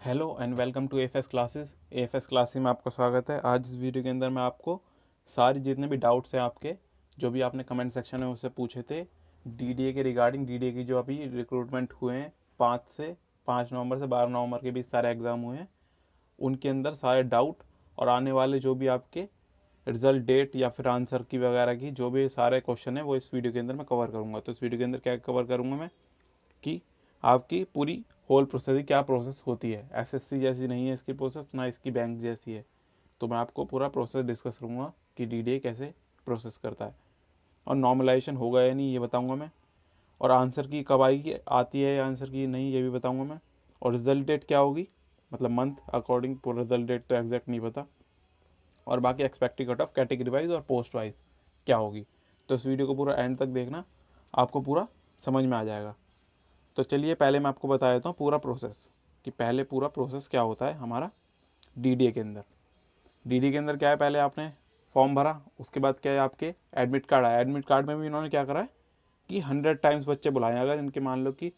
Hello and welcome to F S classes. F S classes में आपका स्वागत है। आज इस वीडियो के अंदर मैं आपको सारी जितने भी डाउट्स हैं आपके, जो भी आपने कमेंट सेक्शन में उससे पूछे थे डीडीए के रिगार्डिंग, डीडीए की जो अभी रिक्रूटमेंट हुए हैं 5 नवंबर से 12 नवंबर के बीच सारे एग्ज़ाम हुए हैं, उनके अंदर सारे डाउट और आने वाले जो भी आपके रिजल्ट डेट या फिर आंसर की वगैरह की जो भी सारे क्वेश्चन है वो इस वीडियो के अंदर मैं कवर करूँगा। तो इस वीडियो के अंदर क्या कवर करूँगा मैं कि आपकी पूरी होल प्रोसेस की क्या प्रोसेस होती है। एसएससी जैसी नहीं है इसकी प्रोसेस, ना इसकी बैंक जैसी है। तो मैं आपको पूरा प्रोसेस डिस्कस करूँगा कि डीडीए कैसे प्रोसेस करता है और नॉर्मलाइजेशन होगा या नहीं ये बताऊँगा मैं, और आंसर की कब आएगी आती है या आंसर की नहीं ये भी बताऊँगा मैं, और रिजल्ट डेट क्या होगी, मतलब मंथ अकॉर्डिंग पूरा रिजल्ट डेट तो एग्जैक्ट नहीं पता, और बाकी expected cut off category wise और पोस्ट वाइज क्या होगी। तो इस वीडियो को पूरा एंड तक देखना, आपको पूरा समझ में आ जाएगा। तो चलिए पहले मैं आपको बता देता हूँ पूरा प्रोसेस, कि पहले पूरा प्रोसेस क्या होता है हमारा डीडीए के अंदर। डीडीए के अंदर क्या है, पहले आपने फॉर्म भरा, उसके बाद क्या है आपके एडमिट कार्ड आया। एडमिट कार्ड में भी इन्होंने क्या करा है कि 100 टाइम्स बच्चे बुलाए। अगर इनके मान लो कि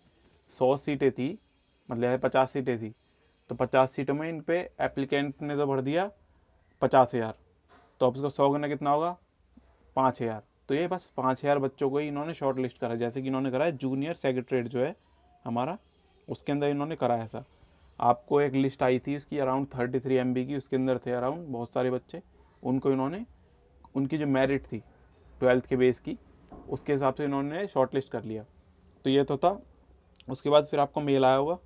100 सीटें थी, मतलब 50 सीटें थी, तो 50 सीटों में इन पे एप्लीकेंट ने तो भर दिया 50,000, तो अब इसका 100 गुना कितना होगा 5,000। तो ये बस 5,000 बच्चों को ही इन्होंने शॉर्ट लिस्ट करा, जैसे कि इन्होंने करा है जूनियर सेक्रेटरीट जो है हमारा, उसके अंदर इन्होंने करा है ऐसा। आपको एक लिस्ट आई थी उसकी अराउंड 33 MB की, उसके अंदर थे अराउंड बहुत सारे बच्चे, उनको इन्होंने उनकी जो मेरिट थी 12th के बेस की, उसके हिसाब से इन्होंने शॉर्ट लिस्ट कर लिया। तो ये तो था। उसके बाद फिर आपको मेल आया होगा,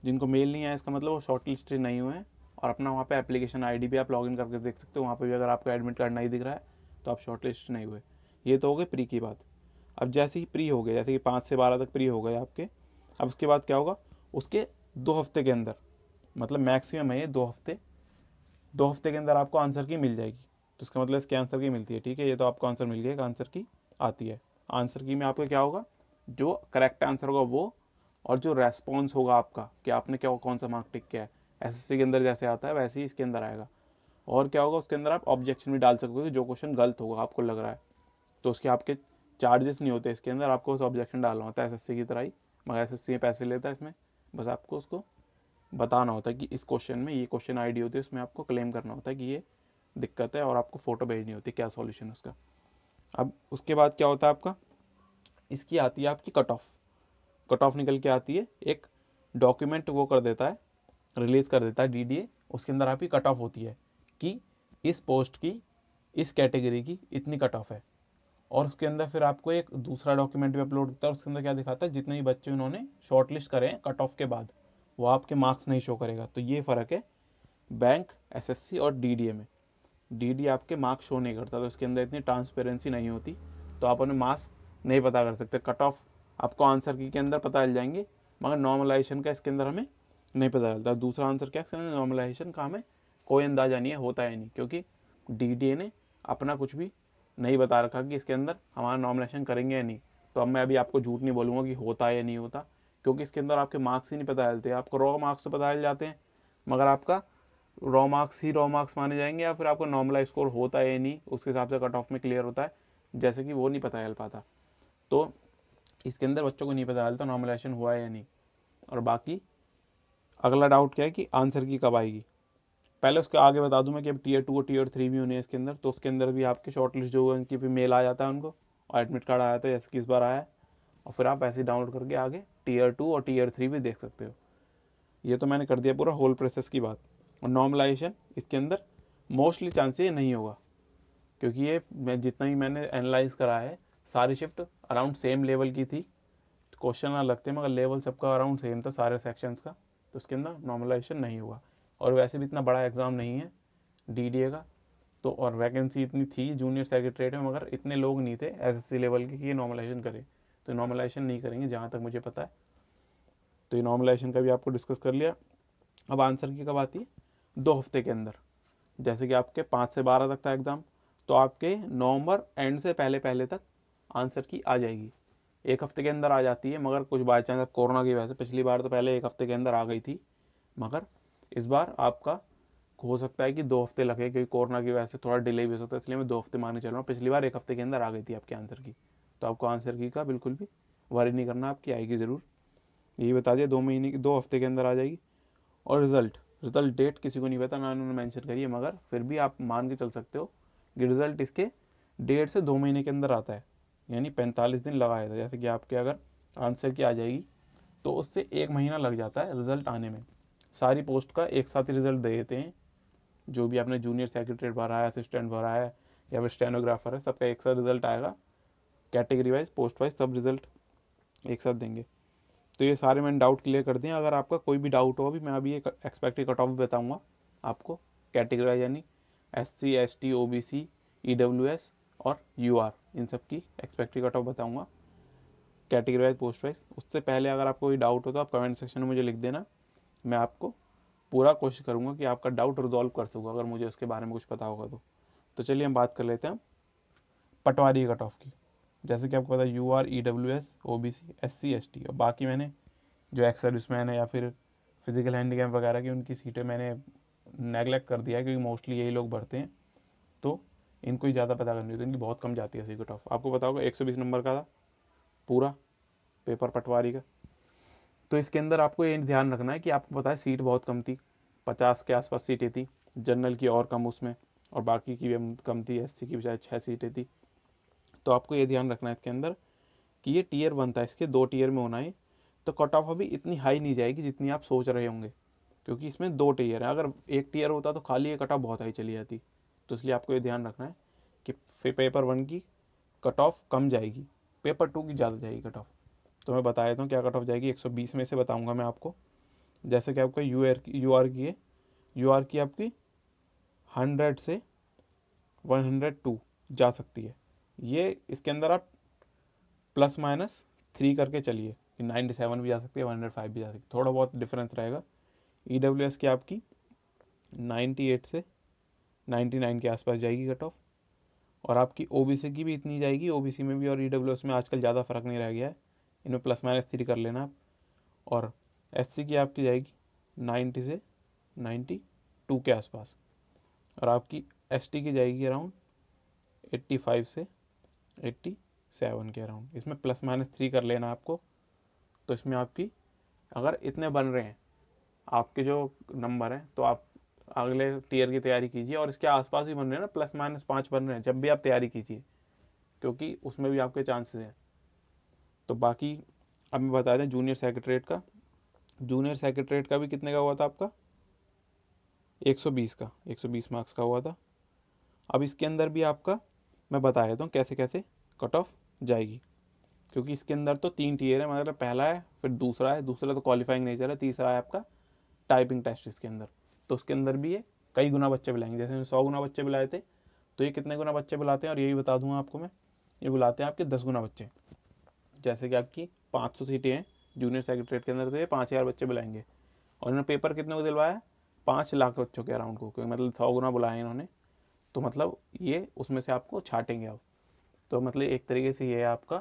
जिनको मेल नहीं आया इसका मतलब वो शॉर्ट लिस्ट नहीं हुए हैं। और अपना वहाँ पे एप्लीकेशन आईडी भी आप लॉगिन करके देख सकते हो, वहाँ पे भी अगर आपका एडमिट कार्ड नहीं दिख रहा है तो आप शॉर्ट लिस्ट नहीं हुए। ये तो हो गई प्री की बात। अब जैसे ही प्री हो गए, जैसे कि 5 से 12 तक प्री हो गए आपके, अब उसके बाद क्या होगा, उसके 2 हफ्ते के अंदर, मतलब मैक्सिमम है ये 2 हफ्ते, 2 हफ्ते के अंदर आपको आंसर की मिल जाएगी। तो इसका मतलब इसके आंसर की मिलती है, ठीक है। ये तो आपको आंसर मिल गया, एक आंसर की आती है। आंसर की में आपका क्या होगा, जो करेक्ट आंसर होगा वो, और जो रेस्पॉन्स होगा आपका कि आपने क्या कौन सा मार्क टिक किया है, एसएससी के अंदर जैसे आता है वैसे ही इसके अंदर आएगा। और क्या होगा, उसके अंदर आप ऑब्जेक्शन भी डाल सकते हो कि जो क्वेश्चन गलत होगा आपको लग रहा है, तो उसके आपके चार्जेस नहीं होते इसके अंदर, आपको बस ऑब्जेक्शन डालना होता है एसएससी की तरह ही, मगर एसएससी में पैसे लेता है इसमें। बस आपको उसको बताना होता है कि इस क्वेश्चन में ये क्वेश्चन आईडी होती है, उसमें आपको क्लेम करना होता है कि ये दिक्कत है, और आपको फ़ोटो भेजनी होती है क्या सॉल्यूशन उसका। अब उसके बाद क्या होता है आपका, इसकी आती है आपकी कट ऑफ। कट ऑफ निकल के आती है, एक डॉक्यूमेंट वो कर देता है, रिलीज़ कर देता है डीडीए। उसके अंदर आपकी कट ऑफ होती है कि इस पोस्ट की, इस कैटेगरी की इतनी कट ऑफ है। और उसके अंदर फिर आपको एक दूसरा डॉक्यूमेंट भी अपलोड होता है, उसके अंदर क्या दिखाता है, जितने भी बच्चे उन्होंने शॉर्ट लिस्ट करे हैं कट ऑफ के बाद, वो आपके मार्क्स नहीं शो करेगा। तो ये फ़र्क है बैंक, एसएससी और डीडीए में। डीडीए आपके मार्क्स शो नहीं करता, तो इसके अंदर इतनी ट्रांसपेरेंसी नहीं होती, तो आप अपने मार्क्स नहीं पता कर सकते। कट ऑफ आपको आंसर की के अंदर पता चल जाएंगे, मगर नॉर्मलाइजेशन का इसके अंदर हमें नहीं पता चलता। दूसरा आंसर क्या है, नॉर्मलाइजेशन का हमें कोई अंदाज़ा नहीं है, होता है नहीं, क्योंकि डीडीए ने अपना कुछ भी नहीं बता रखा कि इसके अंदर हमारा नॉमिनेशन करेंगे या नहीं। तो अब मैं अभी आपको झूठ नहीं बोलूँगा कि होता है या नहीं होता, क्योंकि इसके अंदर आपके मार्क्स ही नहीं पता चलते। आपको रॉ मार्क्स तो पता चल जाते हैं, मगर आपका रॉ मार्क्स ही रॉ मार्क्स माने जाएंगे, या फिर आपका नॉर्मलाइज स्कोर होता है या नहीं उसके हिसाब से कट ऑफ में क्लियर होता है, जैसे कि वो नहीं पता चल पाता। तो इसके अंदर बच्चों को नहीं पता चलता नॉर्मलाइजेशन हुआ है या नहीं। और बाकी अगला डाउट क्या है कि आंसर की कब आएगी। पहले उसके आगे बता दूं मैं कि अब टीयर 2 और टीयर 3 भी होने हैं इसके अंदर, तो उसके अंदर भी आपके शॉर्ट लिस्ट जो है उनकी भी मेल आ जाता है उनको, और एडमिट कार्ड आ जाता है जैसे कि इस बार आया है। और फिर आप ऐसे डाउनलोड करके आगे टीयर 2 और टीयर 3 भी देख सकते हो। ये तो मैंने कर दिया पूरा होल प्रोसेस की बात। और नॉर्मलाइजेशन इसके अंदर मोस्टली चांस ये नहीं होगा, क्योंकि ये मैं जितना ही मैंने एनालाइज करा है, सारी शिफ्ट अराउंड सेम लेवल की थी। क्वेश्चन अलग थे मगर लेवल सबका अराउंड सेम था सारे सेक्शंस का, तो उसके अंदर नॉर्मलाइजेशन नहीं हुआ। और वैसे भी इतना बड़ा एग्ज़ाम नहीं है डीडीए का, तो और वैकेंसी इतनी थी जूनियर सेक्रेटरीट में, मगर इतने लोग नहीं थे एसएससी लेवल के कि ये नॉर्मलाइजेशन करे। तो नॉर्मलाइजेशन नहीं करेंगे जहाँ तक मुझे पता है। तो ये नॉर्मलाइजेशन का भी आपको डिस्कस कर लिया। अब आंसर की कब आती है, 2 हफ्ते के अंदर। जैसे कि आपके 5 से 12 तक था एग्ज़ाम, तो आपके नवंबर एंड से पहले पहले तक आंसर की आ जाएगी। 1 हफ्ते के अंदर आ जाती है, मगर कुछ बाई चांस कोरोना की वजह से पिछली बार तो पहले 1 हफ्ते के अंदर आ गई थी, मगर इस बार आपका हो सकता है कि 2 हफ्ते लगे, क्योंकि कोरोना की वजह से थोड़ा डिले भी हो सकता है, इसलिए मैं 2 हफ्ते मानने चल रहा हूँ। पिछली बार 1 हफ्ते के अंदर आ गई थी आपके आंसर की। तो आपको आंसर की का बिल्कुल भी वरी नहीं करना, आपकी आएगी ज़रूर। यही बता दिया 2 महीने की, 2 हफ्ते के अंदर आ जाएगी। और रिज़ल्ट डेट किसी को नहीं पता, ना उन्होंने मेंशन करी है, मगर फिर भी आप मान के चल सकते हो कि रिज़ल्ट इसके 1.5 से 2 महीने के अंदर आता है, यानी 45 दिन लगाया था। जैसे कि आपके अगर आंसर की आ जाएगी तो उससे 1 महीना लग जाता है रिज़ल्ट आने में। सारी पोस्ट का एक साथ ही रिज़ल्ट दे देते हैं, जो भी आपने जूनियर सेक्रेटरी भरा है, असिस्टेंट भरा है या फिर स्टेनोग्राफर है, सबका एक साथ रिज़ल्ट आएगा, कैटेगरी वाइज पोस्ट वाइज सब रिज़ल्ट एक साथ देंगे। तो ये सारे मैंने डाउट क्लियर कर दिए। अगर आपका कोई भी डाउट हो अभी, मैं अभी एक एक्सपेक्टेड कट ऑफ बताऊँगा आपको कैटेगरी वाइज, यानी SC ST OBC EWS और UR, इन सब की एक्सपेक्टेड कट ऑफ बताऊँगा कैटेगरी वाइज पोस्ट वाइज। उससे पहले अगर आपको कोई डाउट हो तो आप कमेंट सेक्शन में मुझे लिख देना, मैं आपको पूरा कोशिश करूँगा कि आपका डाउट रिजॉल्व कर सकूँ, अगर मुझे उसके बारे में कुछ पता होगा तो चलिए हम बात कर लेते हैं पटवारी कट ऑफ की। जैसे कि आपको पता है UR EWS OBC SC ST, और बाकी मैंने जो एक्स सर्विसमैन है या फिर फिजिकल हैंडीकैप वगैरह की उनकी सीटें मैंने नेगलेक्ट कर दिया है, क्योंकि मोस्टली यही लोग भरते हैं, तो इनको ही ज़्यादा पता करनी होती है, इनकी बहुत कम जाती है सी कट ऑफ। आपको पता होगा 120 नंबर का था पूरा पेपर पटवारी का। तो इसके अंदर आपको ये ध्यान रखना है कि आपको पता है सीट बहुत कम थी, 50 के आसपास सीटें थी, जनरल की और कम उसमें, और बाकी की भी कम थी, SC की भी शायद 6 सीटें थी। तो आपको ये ध्यान रखना है इसके अंदर कि ये टियर 1 था, इसके 2 टियर में होना है, तो कट ऑफ अभी इतनी हाई नहीं जाएगी जितनी आप सोच रहे होंगे, क्योंकि इसमें 2 टियर है। अगर एक टियर होता तो खाली ये कट ऑफ बहुत हाई चली जाती। तो इसलिए आपको ये ध्यान रखना है कि पेपर 1 की कट ऑफ कम जाएगी, पेपर 2 की ज़्यादा जाएगी कट ऑफ। तो मैं बता देता हूँ क्या कट ऑफ जाएगी, 120 में से बताऊँगा मैं आपको। जैसे कि आपका UR की है, UR की आपकी 100 से 102 जा सकती है। ये इसके अंदर आप ±3 करके चलिए कि 97 भी जा सकती है, 105 भी जा सकती है, थोड़ा बहुत डिफरेंस रहेगा। EWS की आपकी 98 से 99 के आसपास जाएगी कट ऑफ, और आपकी OBC की भी इतनी जाएगी। OBC में भी और EWS में आजकल ज़्यादा फ़र्क नहीं रह गया है, इनमें ±3 कर लेना आप। और SC की आपकी जाएगी 90 से 92 के आसपास, और आपकी ST की जाएगी अराउंड 85 से 87 के अराउंड। इसमें ±3 कर लेना आपको। तो इसमें आपकी अगर इतने बन रहे हैं आपके जो नंबर हैं, तो आप अगले टीयर की तैयारी कीजिए, और इसके आसपास ही बन रहे हैं ना, ±5 बन रहे हैं, जब भी आप तैयारी कीजिए, क्योंकि उसमें भी आपके चांसेस हैं। तो बाकी अब मैं बता दें जूनियर सेक्रेटरीट का। जूनियर सेक्रेटरीट का भी कितने का हुआ था आपका, 120 का, 120 मार्क्स का हुआ था। अब इसके अंदर भी आपका मैं बता देता हूँ कैसे कैसे कट ऑफ जाएगी, क्योंकि इसके अंदर तो 3 टियर है, मतलब पहला है, फिर दूसरा है, दूसरा तो क्वालिफाइंग नेचर है, तीसरा है आपका टाइपिंग टेस्ट इसके अंदर। तो उसके अंदर भी ये कई गुना बच्चे बुलाएंगे, जैसे 100 गुना बच्चे बुलाए थे, तो ये कितने गुना बच्चे बुलाते हैं, और यही बता दूंगा आपको मैं, ये बुलाते हैं आपके 10 गुना बच्चे। जैसे कि आपकी 500 सीटें हैं जूनियर सेक्रेटरीट के अंदर, तो ये 5000 बच्चे बुलाएंगे, और इन्होंने पेपर कितने को दिलवाया, 5 लाख बच्चों के अराउंड को, क्योंकि मतलब 100 गुना बुलाए इन्होंने, तो मतलब ये उसमें से आपको छाटेंगे आप। तो मतलब एक तरीके से ये है आपका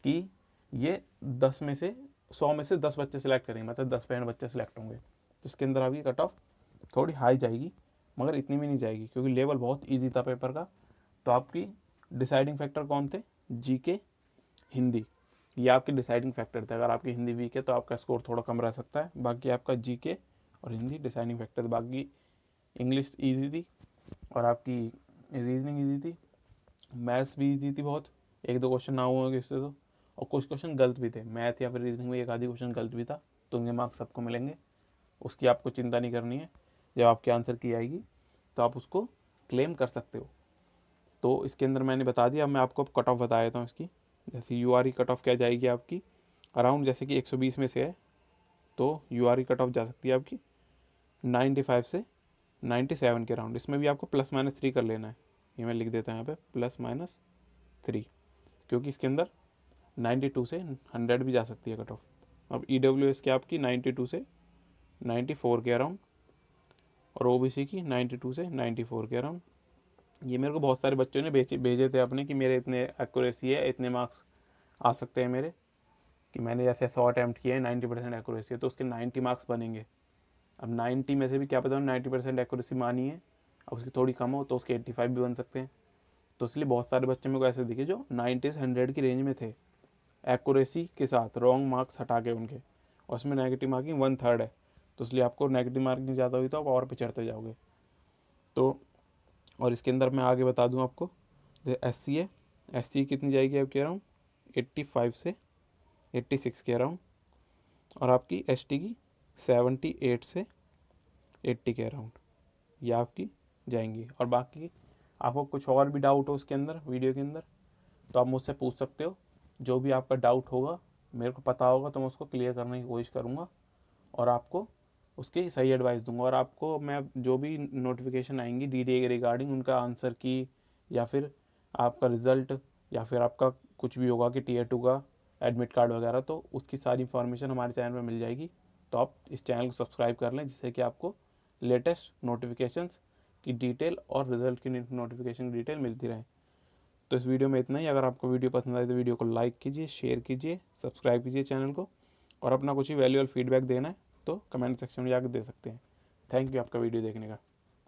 कि ये 10 में से 100 में से 10 बच्चे सिलेक्ट करेंगे, मतलब 10 बच्चे सिलेक्ट होंगे। तो इसके अंदर आपकी कट ऑफ थोड़ी हाई जाएगी, मगर इतनी भी नहीं जाएगी, क्योंकि लेवल बहुत ईजी था पेपर का। तो आपकी डिसाइडिंग फैक्टर कौन थे, GK हिंदी, ये आपके डिसाइडिंग फैक्टर थे। अगर आपकी हिंदी वीक है तो आपका स्कोर थोड़ा कम रह सकता है, बाकी आपका GK और हिंदी डिसाइडिंग फैक्टर थे। बाकी इंग्लिश ईजी थी, और आपकी रीजनिंग ईजी थी, मैथ्स भी ईजी थी बहुत, एक दो क्वेश्चन ना हुए होंगे इससे तो, और कुछ क्वेश्चन गलत भी थे, मैथ या फिर रीजनिंग में एक आधी क्वेश्चन गलत भी था, तो उनके मार्क्स सबको मिलेंगे, उसकी आपको चिंता नहीं करनी है। जब आपके आंसर की आएगी तो आप उसको क्लेम कर सकते हो। तो इसके अंदर मैंने बता दिया, अब मैं आपको कट ऑफ बता देता हूँ इसकी। जैसे UR की कट ऑफ क्या जाएगी आपकी अराउंड, जैसे कि 120 में से है, तो UR की कट ऑफ जा सकती है आपकी 95 से 97 के अराउंड। इसमें भी आपको ±3 कर लेना है, ये मैं लिख देता हूँ यहाँ पे +-3, क्योंकि इसके अंदर 92 से 100 भी जा सकती है कट ऑफ। अब EWS की आपकी 92 से 94 के अराउंड, और OBC की 92 से 94 के अराउंड। ये मेरे को बहुत सारे बच्चों ने भेजे थे अपने कि मेरे इतने एक्यूरेसी है, इतने मार्क्स आ सकते हैं मेरे, कि मैंने जैसे 100 अटैम्प्ट किए हैं, 90% एक्यूरेसी है, तो उसके 90 मार्क्स बनेंगे। अब 90 में से भी क्या पता 90% एक्यूरेसी मानी है, अब उसकी थोड़ी कम हो तो उसके 85 भी बन सकते हैं। तो इसलिए बहुत सारे बच्चे मेरे को ऐसे दिखे जो 90 से 100 की रेंज में थे एक्यूरेसी के साथ, रॉन्ग मार्क्स हटा के उनके, और उसमें नेगेटिव मार्किंग 1/3 है। तो इसलिए आपको नेगेटिव मार्किंग ज़्यादा हुई तो आप और पे चढ़ते जाओगे। तो और इसके अंदर मैं आगे बता दूं आपको, जैसे एस सी कितनी जाएगी, अब कह रहा हूँ 85 से 86 कह रहा हूँ, और आपकी एस टी की 78 से 80 के अराउंड ये आपकी जाएंगी। और बाकी आपको कुछ और भी डाउट हो उसके अंदर वीडियो के अंदर तो आप मुझसे पूछ सकते हो। जो भी आपका डाउट होगा मेरे को पता होगा तो मैं उसको क्लियर करने की कोशिश करूँगा और आपको उसकी सही एडवाइस दूंगा। और आपको मैं जो भी नोटिफिकेशन आएंगी डीडीए के रिगार्डिंग उनका आंसर की, या फिर आपका रिज़ल्ट, या फिर आपका कुछ भी होगा कि टीयर 2 का एडमिट कार्ड वगैरह, तो उसकी सारी इन्फॉर्मेशन हमारे चैनल में मिल जाएगी। तो आप इस चैनल को सब्सक्राइब कर लें जिससे कि आपको लेटेस्ट नोटिफिकेशंस की डिटेल और रिज़ल्ट की नोटिफिकेशन की डिटेल मिलती रहे। तो इस वीडियो में इतना ही। अगर आपको वीडियो पसंद आए तो वीडियो को लाइक कीजिए, शेयर कीजिए, सब्सक्राइब कीजिए चैनल को, और अपना कुछ ही वैल्यूएबल फीडबैक देना है तो कमेंट सेक्शन में जाकर दे सकते हैं। थैंक यू आपका वीडियो देखने का।